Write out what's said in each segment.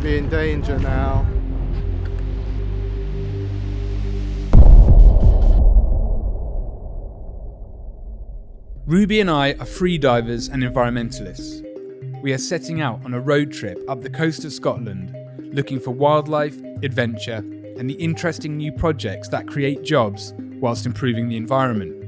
be in danger now. Ruby and I are freedivers and environmentalists. We are setting out on a road trip up the coast of Scotland, looking for wildlife, adventure, and the interesting new projects that create jobs whilst improving the environment.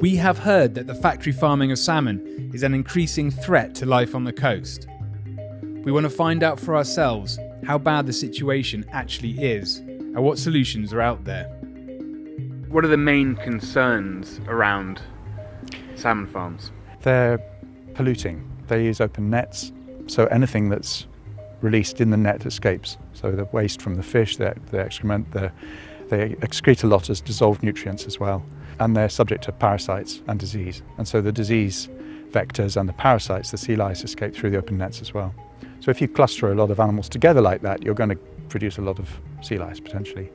We have heard that the factory farming of salmon is an increasing threat to life on the coast. We want to find out for ourselves how bad the situation actually is and what solutions are out there. What are the main concerns around salmon farms? They're polluting. They use open nets, so anything that's released in the net escapes. So the waste from the fish, the excrement, they excrete a lot as dissolved nutrients as well. And they're subject to parasites and disease. And so the disease vectors and the parasites, the sea lice, escape through the open nets as well. So if you cluster a lot of animals together like that, you're going to produce a lot of sea lice potentially.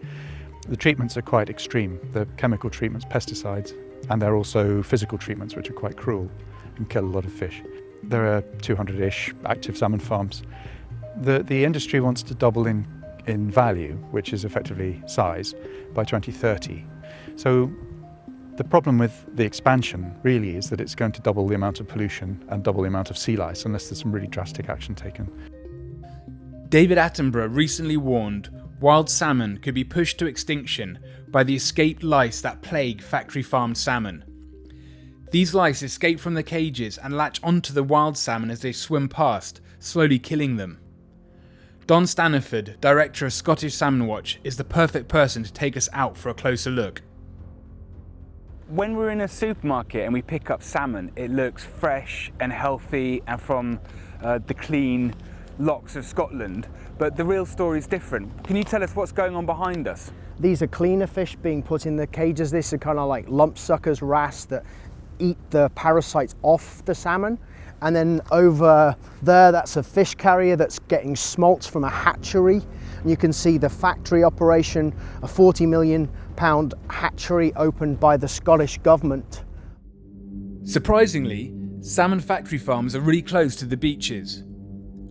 The treatments are quite extreme. They're chemical treatments, pesticides, and they're also physical treatments which are quite cruel and kill a lot of fish. There are 200-ish active salmon farms. The industry wants to double in value, which is effectively size, by 2030. So the problem with the expansion really is that it's going to double the amount of pollution and double the amount of sea lice unless there's some really drastic action taken. David Attenborough recently warned wild salmon could be pushed to extinction by the escaped lice that plague factory-farmed salmon. These lice escape from the cages and latch onto the wild salmon as they swim past, slowly killing them. Don Staniford, director of Scottish Salmon Watch, is the perfect person to take us out for a closer look. When we're in a supermarket and we pick up salmon, it looks fresh and healthy and from the clean lochs of Scotland, but the real story is different. Can you tell us what's going on behind us? These are cleaner fish being put in the cages. These are kind of like lump suckers, wrasse that eat the parasites off the salmon. And then over there, that's a fish carrier that's getting smolts from a hatchery. And you can see the factory operation, a £40 million hatchery opened by the Scottish government. Surprisingly, salmon factory farms are really close to the beaches.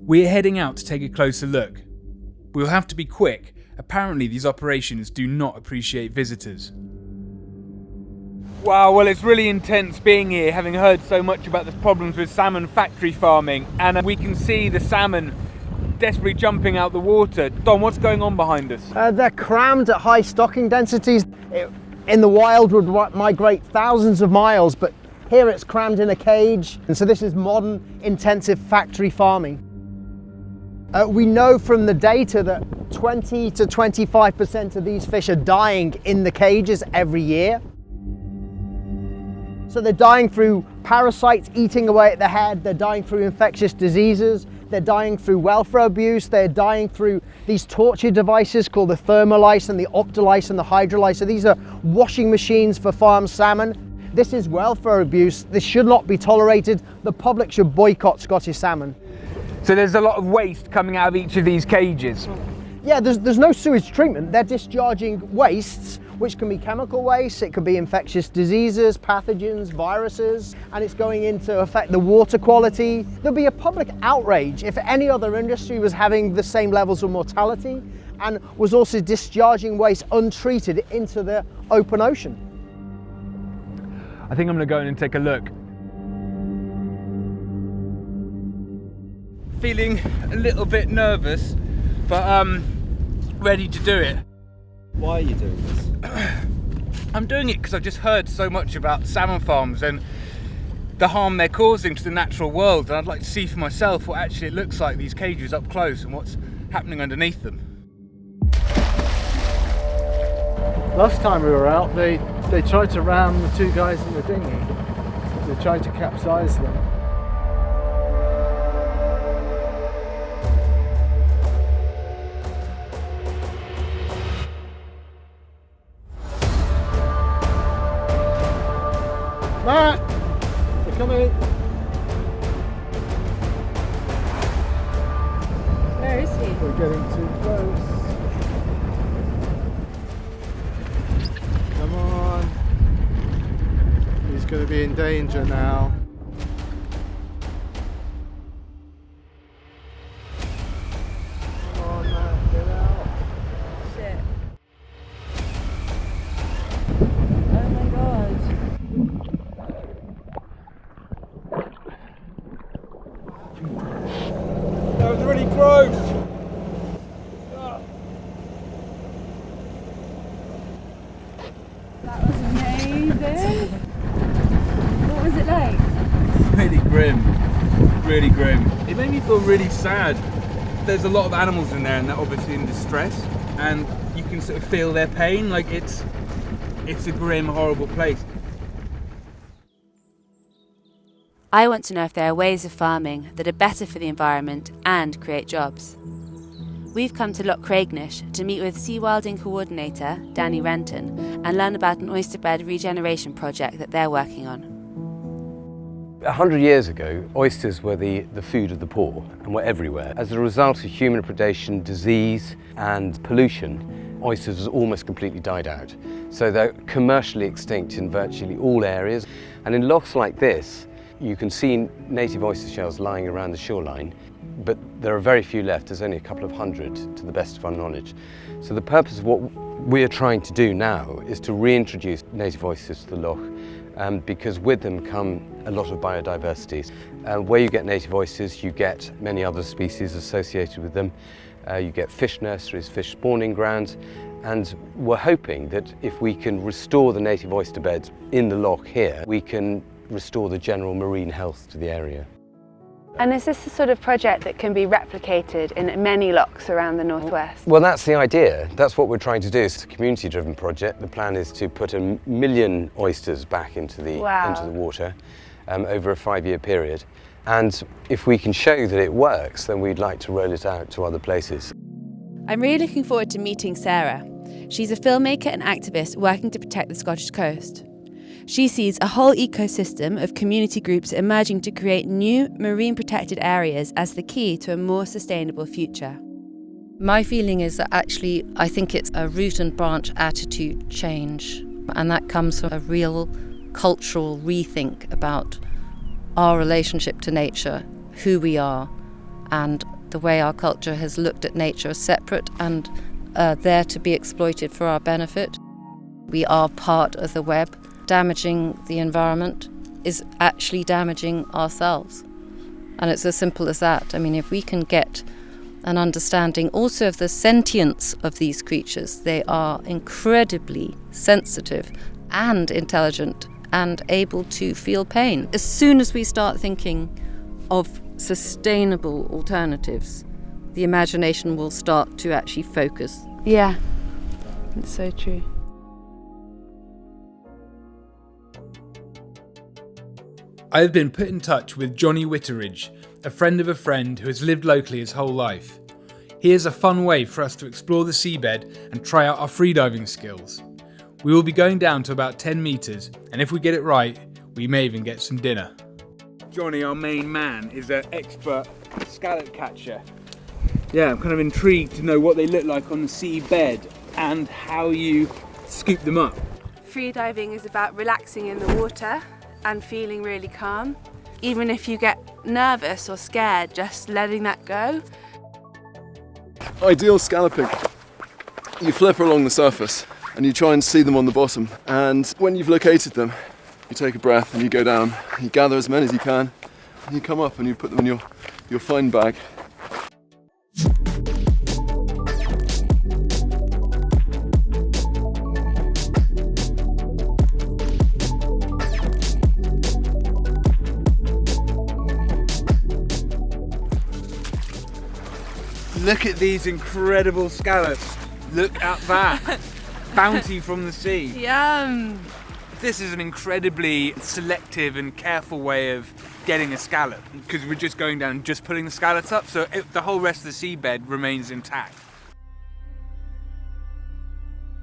We're heading out to take a closer look. We'll have to be quick. Apparently these operations do not appreciate visitors. Wow, well, it's really intense being here, having heard so much about the problems with salmon factory farming, and we can see the salmon desperately jumping out the water. Don, what's going on behind us? They're crammed at high stocking densities. In the wild would migrate thousands of miles, but here it's crammed in a cage. And so this is modern intensive factory farming. We know from the data that 20 to 25% of these fish are dying in the cages every year. So they're dying through parasites eating away at the head, they're dying through infectious diseases, they're dying through welfare abuse, they're dying through these torture devices called the thermolice and the optolice and the hydrolice. So these are washing machines for farmed salmon. This is welfare abuse. This should not be tolerated. The public should boycott Scottish salmon. So there's a lot of waste coming out of each of these cages. Yeah, there's no sewage treatment. They're discharging wastes, which can be chemical waste, it could be infectious diseases, pathogens, viruses, and it's going in to affect the water quality. There'll be a public outrage if any other industry was having the same levels of mortality and was also discharging waste untreated into the open ocean. I think I'm going to go in and take a look. Feeling a little bit nervous, but ready to do it. Why are you doing this? I'm doing it because I've just heard so much about salmon farms and the harm they're causing to the natural world, and I'd like to see for myself what actually it looks like, these cages up close, and what's happening underneath them. Last time we were out, they tried to ram the two guys in the dinghy. They tried to capsize them. Matt! They're coming! Where is he? We're getting too close. Come on. He's going to be in danger now. amazing. What was it like? Really grim. It made me feel really sad. There's a lot of animals in there and they're obviously in distress, and you can sort of feel their pain. Like it's a grim, horrible place. I want to know if there are ways of farming that are better for the environment and create jobs. We've come to Loch to meet with sea wilding coordinator Danny Renton and learn about an oyster bed regeneration project that they're working on. 100 years ago, oysters were the food of the poor and were everywhere. As a result of human predation, disease and pollution, oysters have almost completely died out. So they're commercially extinct in virtually all areas. And in lochs like this, you can see native oyster shells lying around the shoreline, but there are very few left. There's only a couple of hundred to the best of our knowledge. So the purpose of what we're trying to do now is to reintroduce native oysters to the loch, because with them come a lot of biodiversity. Where you get native oysters, you get many other species associated with them. You get fish nurseries, fish spawning grounds, and we're hoping that if we can restore the native oyster beds in the loch here, we can restore the general marine health to the area. And is this the sort of project that can be replicated in many lochs around the northwest? Well, that's the idea. That's what we're trying to do. It's a community-driven project. The plan is to put 1 million oysters back into the water over a 5-year period. And if we can show that it works, then we'd like to roll it out to other places. I'm really looking forward to meeting Sarah. She's a filmmaker and activist working to protect the Scottish coast. She sees a whole ecosystem of community groups emerging to create new marine protected areas as the key to a more sustainable future. My feeling is that actually I think it's a root and branch attitude change, and that comes from a real cultural rethink about our relationship to nature, who we are, and the way our culture has looked at nature as separate and there to be exploited for our benefit. We are part of the web. Damaging the environment is actually damaging ourselves. And it's as simple as that. I mean, if we can get an understanding also of the sentience of these creatures, they are incredibly sensitive and intelligent and able to feel pain. As soon as we start thinking of sustainable alternatives, the imagination will start to actually focus. Yeah, it's so true. I have been put in touch with Johnny Witteridge, a friend of a friend who has lived locally his whole life. Here's a fun way for us to explore the seabed and try out our freediving skills. We will be going down to about 10 metres, and if we get it right, we may even get some dinner. Johnny, our main man, is an expert scallop catcher. Yeah, I'm kind of intrigued to know what they look like on the seabed and how you scoop them up. Freediving is about relaxing in the water and feeling really calm. Even if you get nervous or scared, just letting that go. Ideal scalloping. You flip along the surface and you try and see them on the bottom, and when you've located them, you take a breath and you go down, you gather as many as you can, and you come up and you put them in your find bag. Look at these incredible scallops. Look at that. Bounty from the sea. Yum! This is an incredibly selective and careful way of getting a scallop, because we're just going down and just pulling the scallops up, so the whole rest of the seabed remains intact.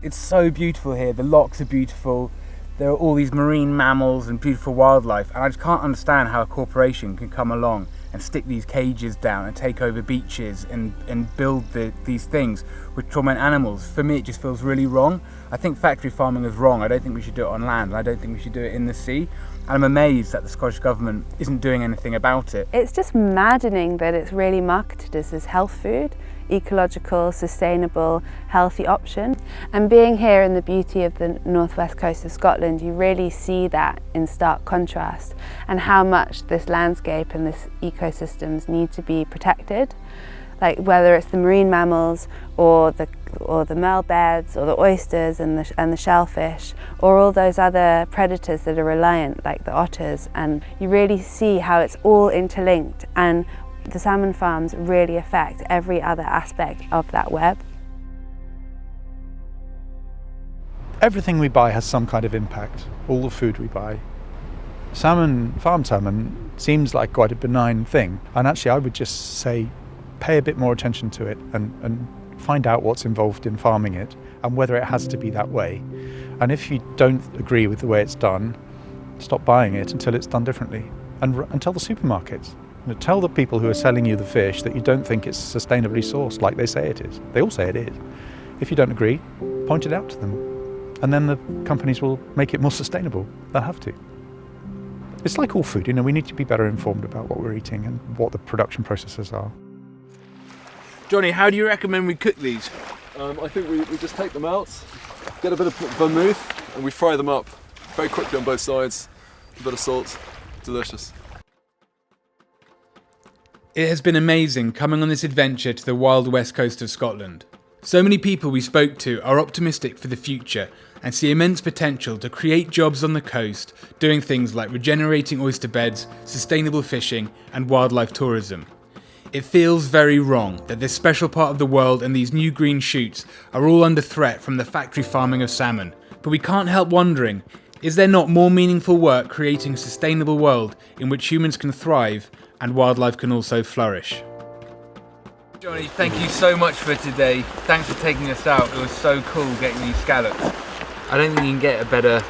It's so beautiful here. The lochs are beautiful. There are all these marine mammals and beautiful wildlife, and I just can't understand how a corporation can come along and stick these cages down and take over beaches and build these things which torment animals. For me, it just feels really wrong. I think factory farming is wrong. I don't think we should do it on land, and I don't think we should do it in the sea. And I'm amazed that the Scottish Government isn't doing anything about it. It's just maddening that it's really marketed as this health food, ecological, sustainable, healthy option. And being here in the beauty of the northwest coast of Scotland, you really see that in stark contrast, and how much this landscape and this ecosystems need to be protected. like whether it's the marine mammals or the mell beds or the oysters and the shellfish, or all those other predators that are reliant, like the otters, and you really see how it's all interlinked, and the salmon farms really affect every other aspect of that web. Everything we buy has some kind of impact, all the food we buy. Salmon, farmed salmon, seems like quite a benign thing, and actually I would just say pay a bit more attention to it and find out what's involved in farming it and whether it has to be that way. And if you don't agree with the way it's done, stop buying it until it's done differently. And tell the supermarkets, tell the people who are selling you the fish that you don't think it's sustainably sourced like they say it is. They all say it is. If you don't agree, point it out to them. And then the companies will make it more sustainable. They'll have to. It's like all food, we need to be better informed about what we're eating and what the production processes are. Johnny, how do you recommend we cook these? I think we just take them out, get a bit of vermouth, and we fry them up very quickly on both sides. A bit of salt, delicious. It has been amazing coming on this adventure to the wild west coast of Scotland. So many people we spoke to are optimistic for the future and see immense potential to create jobs on the coast, doing things like regenerating oyster beds, sustainable fishing and wildlife tourism. It feels very wrong that this special part of the world and these new green shoots are all under threat from the factory farming of salmon, but we can't help wondering, is there not more meaningful work creating a sustainable world in which humans can thrive and wildlife can also flourish? Johnny, thank you so much for today. Thanks for taking us out. It was so cool getting these scallops. I don't think you can get a better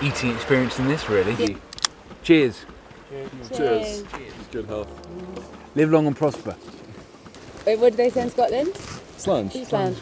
eating experience than this, really. Yeah. Cheers. Cheers. Good health. Live long and prosper. Wait, what did they say in Scotland? Slange. Slange.